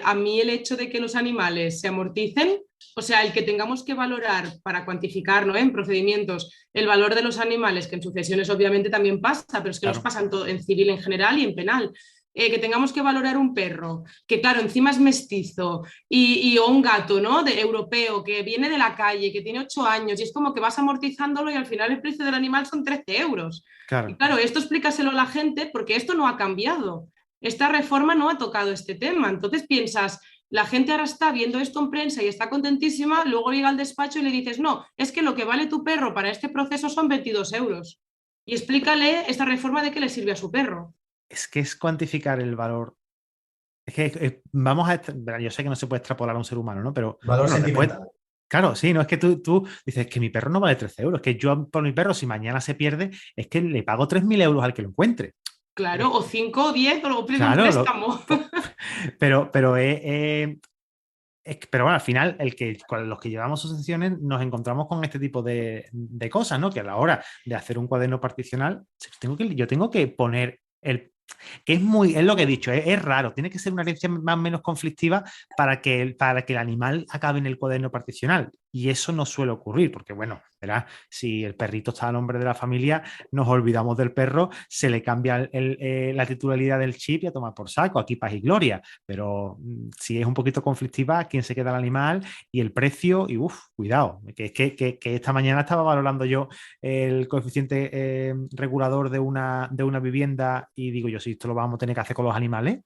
Speaker 4: A mí el hecho de que los animales se amorticen, o sea, el que tengamos que valorar para cuantificar, ¿no? En procedimientos el valor de los animales, que en sucesiones obviamente también pasa, pero es que nos
Speaker 3: Claro.
Speaker 4: pasa en civil en general y en penal. que tengamos que valorar un perro, que claro, encima es mestizo, o un gato, ¿no? De europeo, que viene de la calle, que tiene 8 años, y es como que vas amortizándolo y al final el precio del animal son 13 euros. Y
Speaker 3: Claro.
Speaker 4: claro, esto explícaselo a la gente porque esto no ha cambiado. Esta reforma no ha tocado este tema. Entonces piensas, la gente ahora está viendo esto en prensa y está contentísima, luego llega al despacho y le dices, no, es que lo que vale tu perro para este proceso son 22 euros. Y explícale esta reforma de qué le sirve a su perro.
Speaker 3: Es que es cuantificar el valor. Es que vamos a. Yo sé que no se puede extrapolar a un ser humano, ¿no? Pero
Speaker 6: Valor
Speaker 3: bueno, después.
Speaker 6: sentimental.
Speaker 3: Claro, sí, no es que tú dices que mi perro no vale 13 euros, que yo por mi perro, si mañana se pierde, es que le pago 3.000 euros al que lo encuentre.
Speaker 4: Claro, o 5 o 10, o luego pido un
Speaker 3: Claro,
Speaker 4: préstamo.
Speaker 3: pero pero bueno, al final, los que llevamos asociaciones nos encontramos con este tipo de cosas, ¿no? Que a la hora de hacer un cuaderno particional, yo tengo que poner que es lo que he dicho, es raro, tiene que ser una herencia más o menos conflictiva para que el animal acabe en el cuaderno particional. Y eso no suele ocurrir, porque bueno, verás, si el perrito está a nombre de la familia, nos olvidamos del perro, se le cambia la titularidad del chip y a tomar por saco, aquí paz y gloria. Pero si es un poquito conflictiva, quién se queda el animal y el precio, y cuidado, que esta mañana estaba valorando yo el coeficiente regulador de una vivienda y digo yo, si esto lo vamos a tener que hacer con los animales,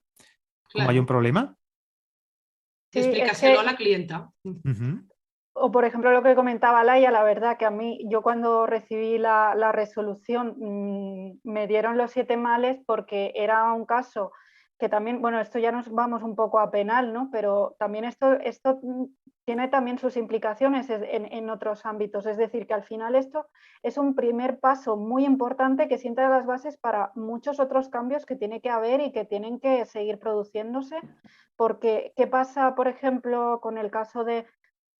Speaker 3: como hay un
Speaker 4: Claro,
Speaker 3: problema.
Speaker 5: Sí, es
Speaker 4: explícaselo a
Speaker 5: que
Speaker 4: la clienta.
Speaker 3: Ujú.
Speaker 5: o por ejemplo lo que comentaba Laia, la verdad que a mí, yo cuando recibí la resolución, me dieron los 7 males porque era un caso que también, bueno, esto ya nos vamos un poco a penal, ¿no? Pero también esto tiene también sus implicaciones en otros ámbitos. Es decir, que al final esto es un primer paso muy importante que sienta las bases para muchos otros cambios que tiene que haber y que tienen que seguir produciéndose. Porque, ¿qué pasa, por ejemplo, con el caso de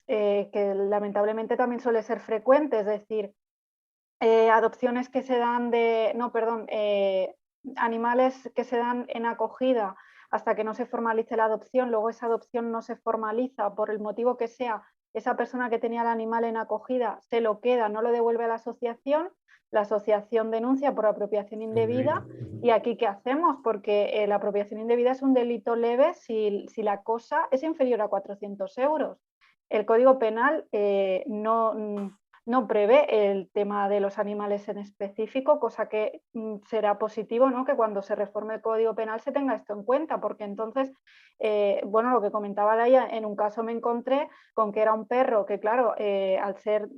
Speaker 5: que lamentablemente también suele ser frecuente, es decir, adopciones que se dan animales que se dan en acogida hasta que no se formalice la adopción, luego esa adopción no se formaliza por el motivo que sea, esa persona que tenía el animal en acogida se lo queda, no lo devuelve a la asociación denuncia por apropiación indebida. ¿Y aquí qué hacemos? Porque la apropiación indebida es un delito leve si la cosa es inferior a 400 euros. El Código Penal no prevé el tema de los animales en específico, cosa que será positivo, ¿no? Que cuando se reforme el Código Penal se tenga esto en cuenta, porque entonces, bueno, lo que comentaba Laia, en un caso me encontré con que era un perro que, claro, al ser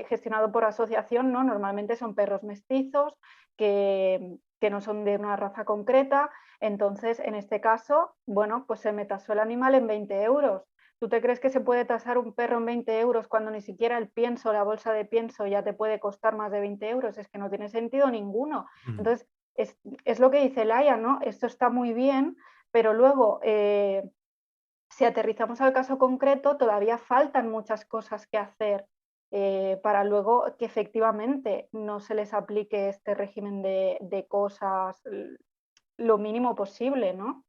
Speaker 5: gestionado por asociación, ¿no? Normalmente son perros mestizos que no son de una raza concreta, entonces en este caso, bueno, pues se me tasó el animal en 20 euros. ¿Tú te crees que se puede tasar un perro en 20 euros cuando ni siquiera el pienso, la bolsa de pienso ya te puede costar más de 20 euros? Es que no tiene sentido ninguno. Entonces, es lo que dice Laia, ¿no? Esto está muy bien, pero luego, si aterrizamos al caso concreto, todavía faltan muchas cosas que hacer para luego que efectivamente no se les aplique este régimen de cosas lo mínimo posible, ¿no?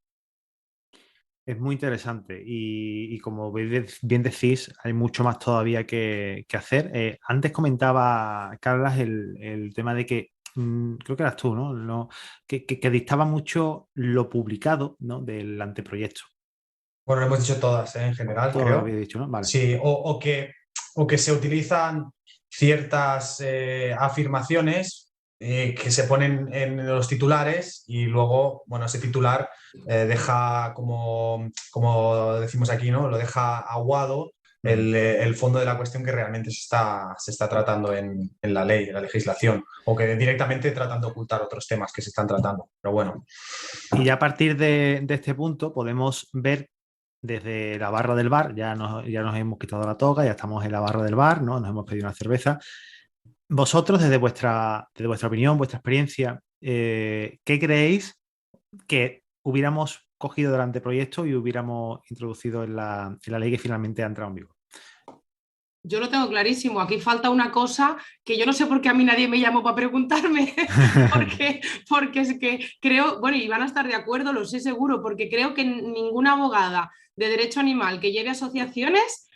Speaker 3: Es muy interesante y como bien decís, hay mucho más todavía que hacer. Antes comentaba, Carlas, el tema de que, creo que eras tú, ¿no? Que dictaba mucho lo publicado, ¿no? Del anteproyecto.
Speaker 6: Bueno, lo hemos dicho todas, en general,
Speaker 3: Todo lo
Speaker 6: creo.
Speaker 3: había dicho, ¿no? Vale.
Speaker 6: Sí, o que se utilizan ciertas afirmaciones que se ponen en los titulares y luego, bueno, ese titular deja, como decimos aquí, ¿no? Lo deja aguado el fondo de la cuestión que realmente se está tratando en la ley, en la legislación, o que directamente tratan de ocultar otros temas que se están tratando. Pero bueno.
Speaker 3: Y ya a partir de este punto podemos ver desde la barra del bar, ya nos hemos quitado la toga, ya estamos en la barra del bar, ¿no? Nos hemos pedido una cerveza. Vosotros, desde vuestra opinión, vuestra experiencia, ¿qué creéis que hubiéramos cogido del anteproyecto y hubiéramos introducido en la ley que finalmente ha entrado en vigor?
Speaker 4: Yo lo tengo clarísimo. Aquí falta una cosa que yo no sé por qué a mí nadie me llamó para preguntarme, porque es que creo, bueno, y van a estar de acuerdo, lo sé seguro, porque creo que ninguna abogada de derecho animal que lleve asociaciones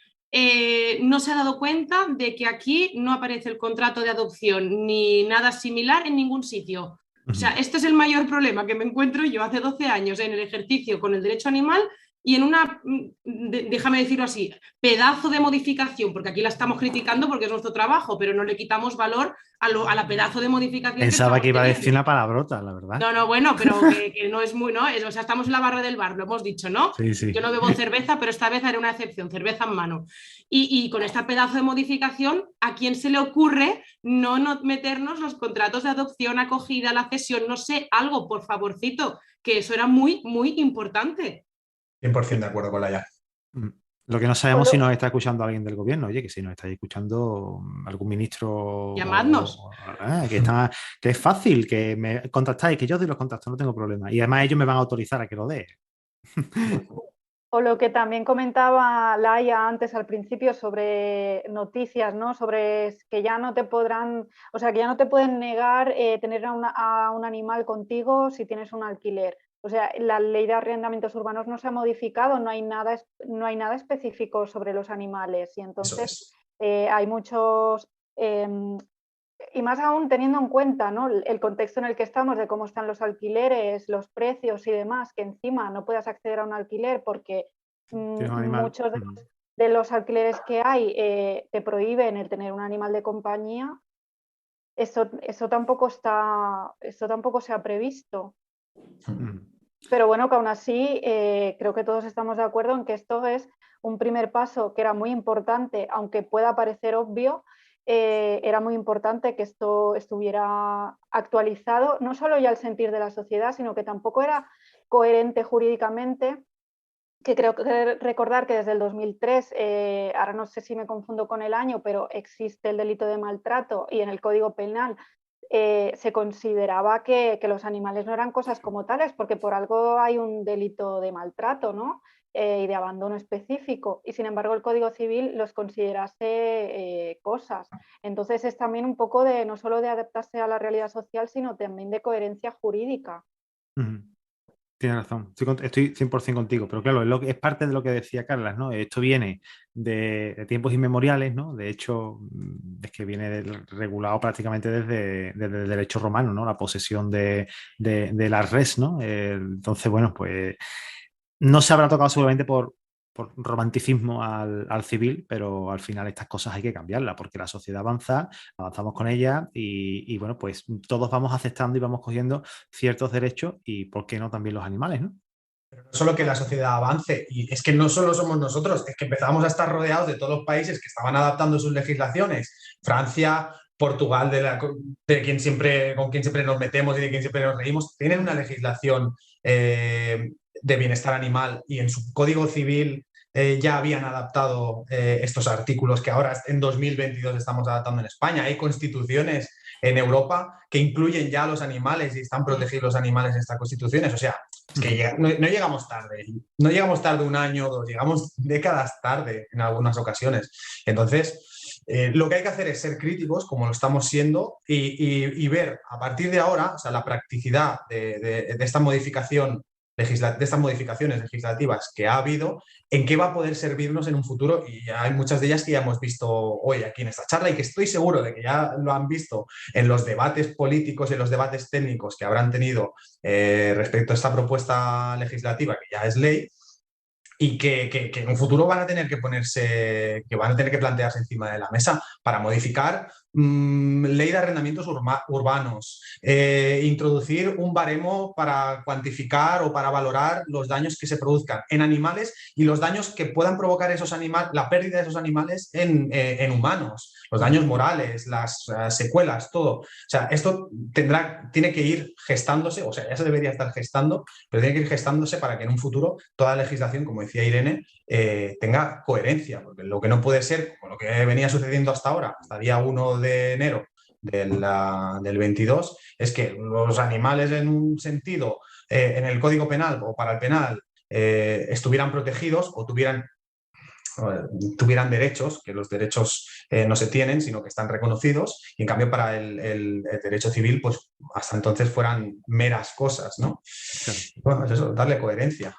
Speaker 4: no se ha dado cuenta de que aquí no aparece el contrato de adopción ni nada similar en ningún sitio. O sea, este es el mayor problema que me encuentro yo hace 12 años en el ejercicio con el derecho animal y en una, déjame decirlo así, pedazo de modificación, porque aquí la estamos criticando porque es nuestro trabajo, pero no le quitamos valor a la pedazo de modificación
Speaker 3: Pensaba que iba a decir
Speaker 4: teniendo.
Speaker 3: una palabrota, la verdad.
Speaker 4: No, bueno, pero que no es muy, ¿no? O sea, estamos en la barra del bar, lo hemos dicho, ¿no?
Speaker 3: Sí, sí.
Speaker 4: Yo no bebo cerveza, pero esta vez haré una excepción, cerveza en mano. Y con esta pedazo de modificación, ¿a quién se le ocurre no meternos los contratos de adopción, acogida, la cesión, no sé, algo, por favorcito, que eso era muy, muy importante?
Speaker 6: 100% de acuerdo con la ya.
Speaker 3: Lo que no sabemos si nos está escuchando alguien del gobierno. Oye, que si nos estáis escuchando algún ministro...
Speaker 4: Llamadnos.
Speaker 3: Que es fácil, que me contactáis, que yo doy los contactos, no tengo problema. Y además ellos me van a autorizar a que lo dé.
Speaker 5: O lo que también comentaba Laia antes al principio sobre noticias, ¿no? Sobre que ya no te podrán, o sea, que ya no te pueden negar tener a un animal contigo si tienes un alquiler. O sea, la ley de arrendamientos urbanos no se ha modificado, no hay nada específico sobre los animales y entonces hay muchos... y más aún teniendo en cuenta, ¿no?, el contexto en el que estamos, de cómo están los alquileres, los precios y demás, que encima no puedas acceder a un alquiler porque muchos de los alquileres que hay te prohíben el tener un animal de compañía. Eso tampoco se ha previsto. Pero bueno, que aún así creo que todos estamos de acuerdo en que esto es un primer paso que era muy importante, aunque pueda parecer obvio. Era muy importante que esto estuviera actualizado, no solo ya al sentir de la sociedad, sino que tampoco era coherente jurídicamente, que creo que recordar que desde el 2003, ahora no sé si me confundo con el año, pero existe el delito de maltrato y en el Código Penal se consideraba que los animales no eran cosas como tales, porque por algo hay un delito de maltrato, ¿no? Y de abandono específico, y sin embargo el Código Civil los considerase cosas. Entonces es también un poco de no solo de adaptarse a la realidad social, sino también de coherencia jurídica.
Speaker 3: Tienes razón, estoy 100% contigo, pero claro, es parte de lo que decía Carlas, ¿no? Esto viene de tiempos inmemoriales, ¿no? De hecho, es que viene regulado prácticamente desde el derecho romano, ¿no? La posesión de la res, ¿no? Entonces, bueno, pues no se habrá tocado seguramente por romanticismo al civil, pero al final estas cosas hay que cambiarlas porque la sociedad avanzamos con ella y bueno, pues todos vamos aceptando y vamos cogiendo ciertos derechos y por qué no también los animales, ¿no?
Speaker 6: Pero no solo que la sociedad avance, y es que no solo somos nosotros, es que empezamos a estar rodeados de todos los países que estaban adaptando sus legislaciones. Francia, Portugal, con quien siempre nos metemos y de quien siempre nos reímos, tienen una legislación de bienestar animal y en su código civil ya habían adaptado estos artículos que ahora en 2022 estamos adaptando en España. Hay constituciones en Europa que incluyen ya a los animales y están protegidos los animales en estas constituciones. O sea, es que no llegamos tarde. No llegamos tarde un año o dos, llegamos décadas tarde en algunas ocasiones. Entonces, lo que hay que hacer es ser críticos, como lo estamos siendo, y ver a partir de ahora, o sea, la practicidad de esta modificación de estas modificaciones legislativas que ha habido, en qué va a poder servirnos en un futuro, y hay muchas de ellas que ya hemos visto hoy aquí en esta charla y que estoy seguro de que ya lo han visto en los debates políticos y en los debates técnicos que habrán tenido respecto a esta propuesta legislativa que ya es ley, y que en un futuro van a tener que plantearse encima de la mesa para modificar ley de arrendamientos urbanos, introducir un baremo para cuantificar o para valorar los daños que se produzcan en animales y los daños que puedan provocar esos animales, la pérdida de esos animales en humanos, los daños morales, las secuelas, todo. O sea, esto tiene que ir gestándose, o sea, ya se debería estar gestando, pero tiene que ir gestándose para que en un futuro toda la legislación, como decía Irene, tenga coherencia, porque lo que no puede ser, como lo que venía sucediendo hasta ahora, hasta día 1 de enero del 22, es que los animales en un sentido, en el Código Penal o para el penal, estuvieran protegidos o tuvieran derechos, que los derechos no se tienen, sino que están reconocidos, y en cambio para el derecho civil, pues hasta entonces fueran meras cosas, ¿no? Claro. Bueno, es eso, darle coherencia.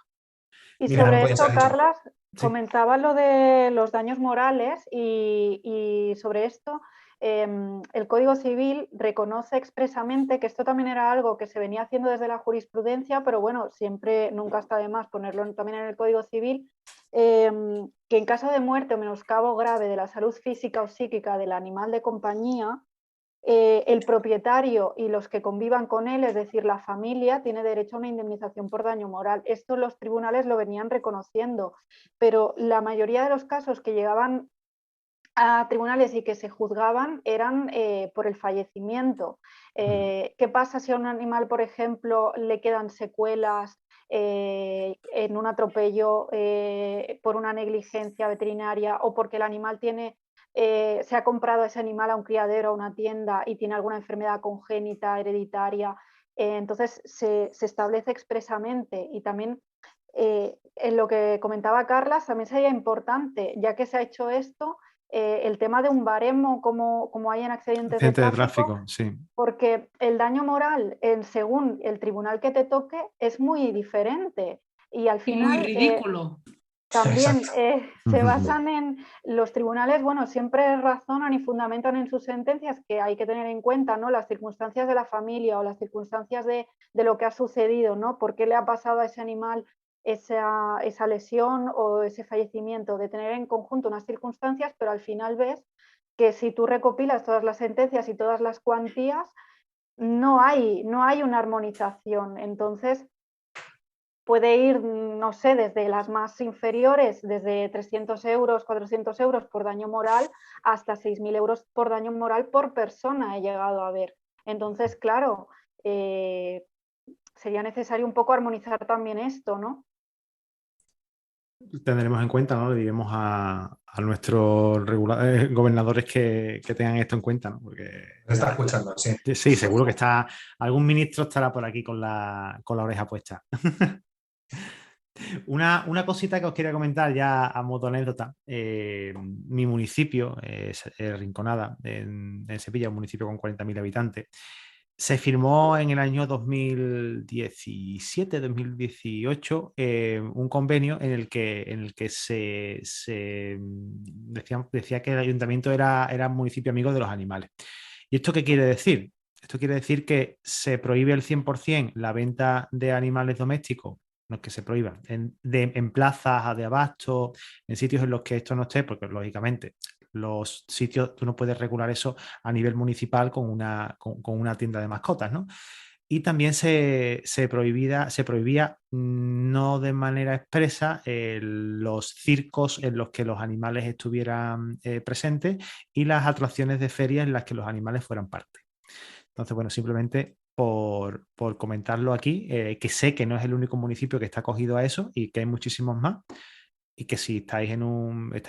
Speaker 5: Y sobre esto, Carlas, comentaba lo de los daños morales y sobre esto el Código Civil reconoce expresamente, que esto también era algo que se venía haciendo desde la jurisprudencia, pero bueno, siempre, nunca está de más ponerlo también en el Código Civil, que en caso de muerte o menoscabo grave de la salud física o psíquica del animal de compañía, el propietario y los que convivan con él, es decir, la familia, tiene derecho a una indemnización por daño moral. Esto los tribunales lo venían reconociendo, pero la mayoría de los casos que llegaban a tribunales y que se juzgaban eran por el fallecimiento. ¿Qué pasa si a un animal, por ejemplo, le quedan secuelas en un atropello por una negligencia veterinaria o porque el animal se ha comprado ese animal a un criadero, a una tienda y tiene alguna enfermedad congénita, hereditaria? Entonces se establece expresamente, y también en lo que comentaba Carla, también sería importante, ya que se ha hecho esto, el tema de un baremo como hay en accidentes de tráfico,
Speaker 3: sí.
Speaker 5: porque el daño moral, según el tribunal que te toque, es muy diferente. Y al
Speaker 4: Y muy
Speaker 5: final
Speaker 4: ridículo.
Speaker 5: también se
Speaker 3: Ujú.
Speaker 5: basan en los tribunales, bueno, siempre razonan y fundamentan en sus sentencias que hay que tener en cuenta, ¿no?, las circunstancias de la familia o las circunstancias de lo que ha sucedido, ¿no? ¿Por qué le ha pasado a ese animal esa lesión o ese fallecimiento? De tener en conjunto unas circunstancias, pero al final ves que si tú recopilas todas las sentencias y todas las cuantías, no hay una armonización. Entonces, puede ir, no sé, desde las más inferiores, desde 300 euros, 400 euros por daño moral, hasta 6.000 euros por daño moral por persona he llegado a ver. Entonces, claro, sería necesario un poco armonizar también esto, ¿no?
Speaker 3: Tendremos en cuenta, ¿no? Le diremos a nuestros gobernadores que tengan esto en cuenta, ¿no? Porque
Speaker 6: Se está escuchando, sí.
Speaker 3: sí, seguro que algún ministro estará por aquí con la oreja puesta. Una cosita que os quería comentar ya a modo anécdota. Mi municipio es Rinconada, en Sevilla, un municipio con 40.000 habitantes. Se firmó en el año 2017-2018 un convenio en el que se decía que el ayuntamiento era municipio amigo de los animales. ¿Y esto qué quiere decir? Esto quiere decir que se prohíbe el 100% la venta de animales domésticos, no es que se prohíba, en plazas de abasto, en sitios en los que esto no esté, porque lógicamente los sitios, tú no puedes regular eso a nivel municipal con una tienda de mascotas, ¿no? Y también se prohibía no de manera expresa los circos en los que los animales estuvieran presentes y las atracciones de feria en las que los animales fueran parte. Entonces, bueno, simplemente por comentarlo aquí, que sé que no es el único municipio que está acogido a eso y que hay muchísimos más, y que si estáis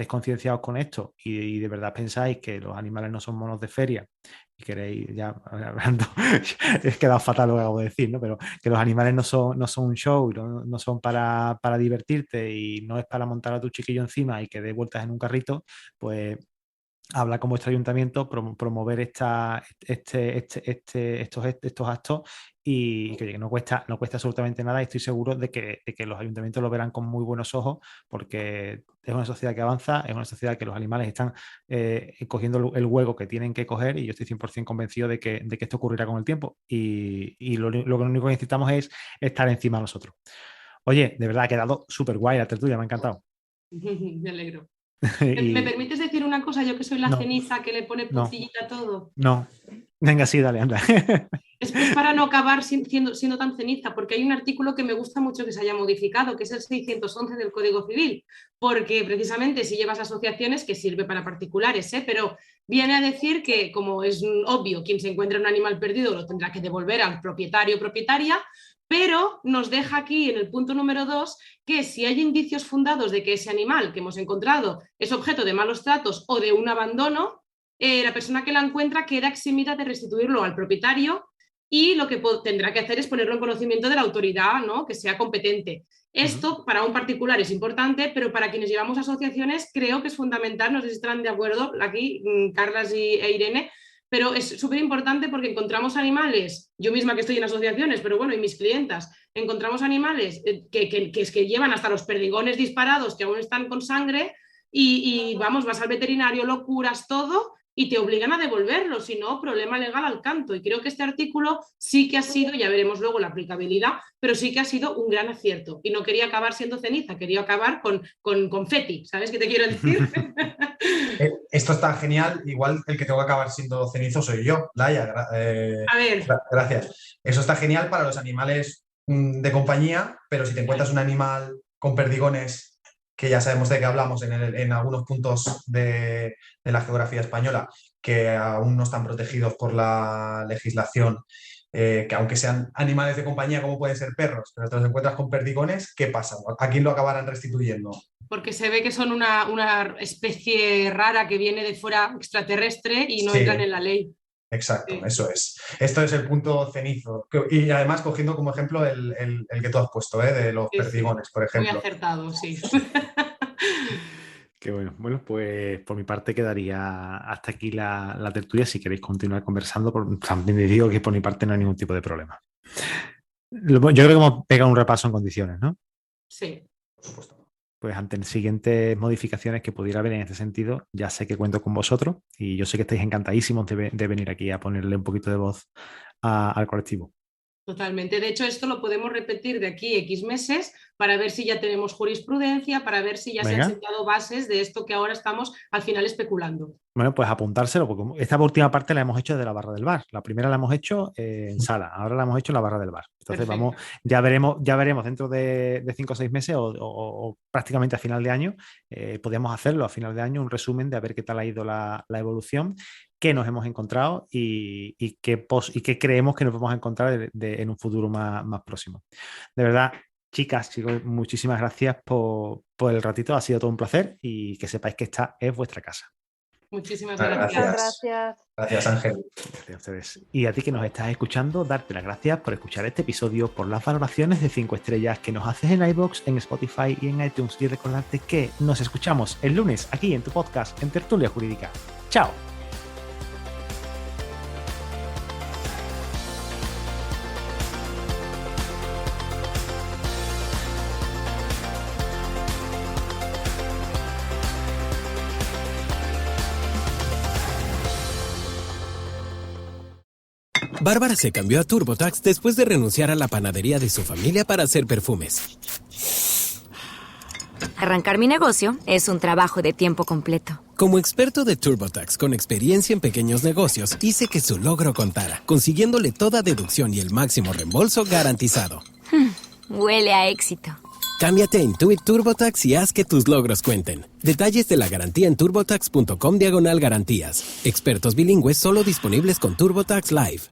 Speaker 3: concienciados con esto y de verdad pensáis que los animales no son monos de feria y queréis, ya hablando, es quedado fatal lo que acabo de decir, ¿no? Pero que los animales no son un show, no son para divertirte y no es para montar a tu chiquillo encima y que dé vueltas en un carrito, pues habla con vuestro ayuntamiento, promover estos actos y que no cuesta absolutamente nada, y estoy seguro de que los ayuntamientos lo verán con muy buenos ojos, porque es una sociedad que avanza, es una sociedad que los animales están cogiendo el hueco que tienen que coger, y yo estoy 100% convencido de que esto ocurrirá con el tiempo, y lo único que necesitamos es estar encima nosotros. Oye, de verdad ha quedado súper guay la tertulia, me ha encantado.
Speaker 4: Me alegro.
Speaker 3: Y...
Speaker 4: ¿Me permites decir una cosa? Yo que soy la
Speaker 3: No.
Speaker 4: ceniza que le pone puntillita a todo.
Speaker 3: No. Venga, sí, dale, anda.
Speaker 4: Es para no acabar siendo tan ceniza, porque hay un artículo que me gusta mucho que se haya modificado, que es el 611 del Código Civil, porque precisamente si llevas asociaciones, que sirve para particulares, pero viene a decir que, como es obvio, quien se encuentra un animal perdido lo tendrá que devolver al propietario o propietaria, pero nos deja aquí en el punto número 2 que si hay indicios fundados de que ese animal que hemos encontrado es objeto de malos tratos o de un abandono, la persona que la encuentra queda eximida de restituirlo al propietario, y lo que tendrá que hacer es ponerlo en conocimiento de la autoridad, ¿no?, que sea competente. Esto para un particular es importante, pero para quienes llevamos asociaciones creo que es fundamental. No sé si estarán de acuerdo aquí Carlas e Irene, pero es súper importante porque encontramos animales, yo misma que estoy en asociaciones, pero bueno, y mis clientas, encontramos animales que llevan hasta los perdigones disparados, que aún están con sangre, y vamos, vas al veterinario, lo curas todo, y te obligan a devolverlo, si no, problema legal al canto. Y creo que este artículo sí que ha sido, ya veremos luego la aplicabilidad, pero sí que ha sido un gran acierto. Y no quería acabar siendo ceniza, quería acabar con confeti, ¿sabes qué te quiero decir?
Speaker 6: Esto está genial, igual el que tengo que acabar siendo cenizo soy yo, Laia.
Speaker 4: A ver.
Speaker 6: Gracias. Eso está genial para los animales de compañía, pero si te encuentras un animal con perdigones, que ya sabemos de qué hablamos en algunos puntos de la geografía española, que aún no están protegidos por la legislación, que aunque sean animales de compañía como pueden ser perros, pero te los encuentras con perdigones, ¿qué pasa? ¿A quién lo acabarán restituyendo?
Speaker 4: Porque se ve que son una especie rara que viene de fuera, extraterrestre, y no entran en la ley.
Speaker 6: Exacto,
Speaker 4: Sí.
Speaker 6: eso es. Esto es el punto cenizo. Y además cogiendo como ejemplo el que tú has puesto, de los perdigones, por ejemplo.
Speaker 4: Muy acertado, sí.
Speaker 3: Qué bueno. Bueno, pues por mi parte quedaría hasta aquí la tertulia. Si queréis continuar conversando, también les digo que por mi parte no hay ningún tipo de problema. Yo creo que hemos pegado un repaso en condiciones, ¿no?
Speaker 4: Sí.
Speaker 6: Por supuesto.
Speaker 3: Pues ante siguientes modificaciones que pudiera haber en este sentido, ya sé que cuento con vosotros y yo sé que estáis encantadísimos de venir aquí a ponerle un poquito de voz al colectivo.
Speaker 4: Totalmente. De hecho, esto lo podemos repetir de aquí a X meses para ver si ya tenemos jurisprudencia, para ver si ya se han sentado bases de esto que ahora estamos al final especulando. Bueno,
Speaker 3: pues apuntárselo, porque esta última parte la hemos hecho desde la barra del bar. La primera la hemos hecho en sala, ahora la hemos hecho en la barra del bar. Entonces vamos, ya veremos dentro de 5 o 6 meses o prácticamente a final de año, podríamos hacerlo a final de año, un resumen de a ver qué tal ha ido la evolución, qué nos hemos encontrado y qué creemos que nos vamos a encontrar en un futuro más próximo. De verdad, chicas, chicos, muchísimas gracias por el ratito, ha sido todo un placer y que sepáis que esta es vuestra casa.
Speaker 4: Muchísimas gracias.
Speaker 6: Gracias, Ángel.
Speaker 3: Gracias a ustedes. Y a ti que nos estás escuchando, darte las gracias por escuchar este episodio, por las valoraciones de 5 estrellas que nos haces en iVoox, en Spotify y en iTunes. Y recordarte que nos escuchamos el lunes aquí en tu podcast, en Tertulia Jurídica. ¡Chao!
Speaker 7: Bárbara se cambió a TurboTax después de renunciar a la panadería de su familia para hacer perfumes.
Speaker 8: Arrancar mi negocio es un trabajo de tiempo completo.
Speaker 7: Como experto de TurboTax con experiencia en pequeños negocios, hice que su logro contara, consiguiéndole toda deducción y el máximo reembolso garantizado.
Speaker 8: Huele a éxito.
Speaker 7: Cámbiate a Intuit TurboTax y haz que tus logros cuenten. Detalles de la garantía en turbotax.com/garantías. Expertos bilingües solo disponibles con TurboTax Live.